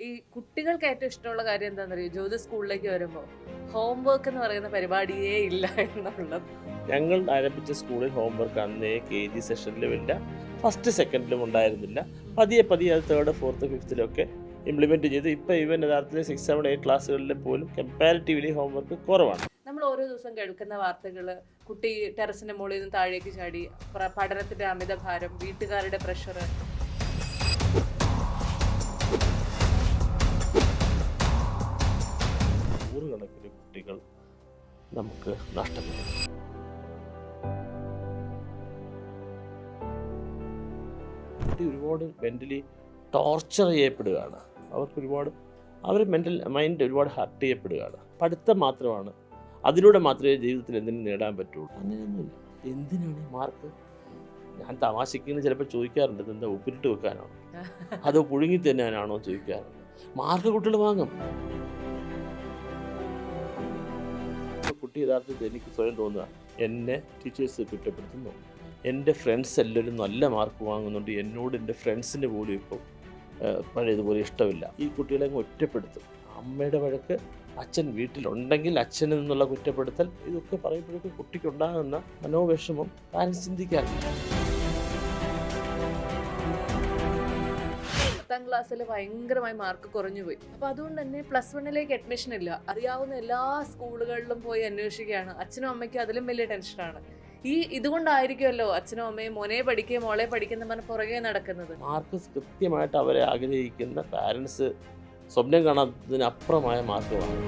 ഈ കുട്ടികൾക്ക് ഏറ്റവും ഇഷ്ടമുള്ള കാര്യം എന്താണെന്നറിയോ? ജ്യോതി സ്കൂളിലേക്ക് വരുമ്പോൾ ഹോംവർക്ക് എന്ന് പറയുന്ന പരിപാടിയേ ഇല്ല എന്നുള്ളത്. ഞങ്ങൾ ആരംഭിച്ച സ്കൂളിൽ ഹോംവർക്ക് അന്നേ KG സെഷനിലും ഇല്ല, ഫസ്റ്റ് സെക്കൻഡിലും ഉണ്ടായിരുന്നില്ല. പതിയെ പതിയെ അത് തേർഡ് ഫോർത്ത് ഫിഫ്ത്തിലൊക്കെ ഇംപ്ലിമെൻറ്റ് ചെയ്തു. ഇപ്പോൾ ഈവൻ യഥാർത്ഥത്തിൽ 6, 7, 8 ക്ലാസ്സുകളിൽ പോലും കമ്പാരിറ്റീവ്ലി ഹോംവർക്ക് കുറവാണ്. നമ്മൾ ഓരോ ദിവസം കേൾക്കുന്ന വാർത്തകൾ, കുട്ടി ടെറസിന്റെ മുകളിൽ നിന്ന് താഴേക്ക് ചാടി, പഠനത്തിന്റെ അമിതഭാരം, വീട്ടുകാരുടെ പ്രഷർ. നൂറുകണക്കിന് കുട്ടികൾ നമുക്ക് നഷ്ടപ്പെടും. കുട്ടി ഒരുപാട് മെൻ്റലി ടോർച്ചർ ചെയ്യപ്പെടുകയാണ്. അവർ മൈൻഡ് ഒരുപാട് ഹർട്ട് ചെയ്യപ്പെടുകയാണ്. പഠിത്തം മാത്രമാണ്, അതിലൂടെ മാത്രമേ ജീവിതത്തിൽ എന്തിനും നേടാൻ പറ്റുള്ളൂ. അങ്ങനെയൊന്നുമില്ല. എന്തിനാണ് മാർക്ക്? ഞാൻ തമാശയ്ക്ക് ചിലപ്പോൾ ചോദിക്കാറുണ്ട്, എന്താ ഉപ്പിലിട്ട് വെക്കാനാണോ അതോ പുഴുങ്ങി തിന്നാനാണോ ചോദിക്കാറുണ്ട്. മാർക്ക് കുട്ടികൾ വാങ്ങും. കുട്ടി യഥാർത്ഥത്തിൽ എനിക്ക് സ്വയം തോന്നുക, എന്നെ ടീച്ചേഴ്സ് കുറ്റപ്പെടുത്തുന്നു, എൻ്റെ ഫ്രണ്ട്സ് എല്ലാവരും നല്ല മാർക്ക് വാങ്ങുന്നുണ്ട്, എന്നോട് എൻ്റെ ഫ്രണ്ട്സിന് പോലും ഇപ്പോൾ പഴയതുപോലെ ഇഷ്ടമില്ല. ഈ കുട്ടികളെ അങ്ങ് ഒറ്റപ്പെടുത്തും. അമ്മയുടെ വഴക്ക്, അച്ഛൻ വീട്ടിലുണ്ടെങ്കിൽ അച്ഛനിൽ നിന്നുള്ള കുറ്റപ്പെടുത്തൽ, ഇതൊക്കെ പറയുമ്പോഴേക്കും കുട്ടിക്കുണ്ടാകുന്ന മനോവിഷമം പാരൻസ് ചിന്തിക്കാറില്ല. 10ാം ക്ലാസ്സിൽ ഭയങ്കരമായി മാർക്ക് കുറഞ്ഞു പോയി. അപ്പോൾ അതുകൊണ്ട് തന്നെ +1 അഡ്മിഷൻ ഇല്ല. അറിയാവുന്ന എല്ലാ സ്കൂളുകളിലും പോയി അന്വേഷിക്കുകയാണ്. അച്ഛനും അമ്മയ്ക്കും അതിലും വലിയ ടെൻഷനാണ്. ഇതുകൊണ്ടായിരിക്കുമല്ലോ അച്ഛനും അമ്മയും മോനെ പഠിക്കുകയും മോളെ പഠിക്കുന്ന പറഞ്ഞ് പുറകെ നടക്കുന്നത്. മാർക്ക് കൃത്യമായിട്ട് അവരെ ആഗ്രഹിക്കുന്ന പാരൻസ് സ്വപ്നം കാണാത്തതിനപ്പുറമായ മാർക്ക് വാങ്ങും.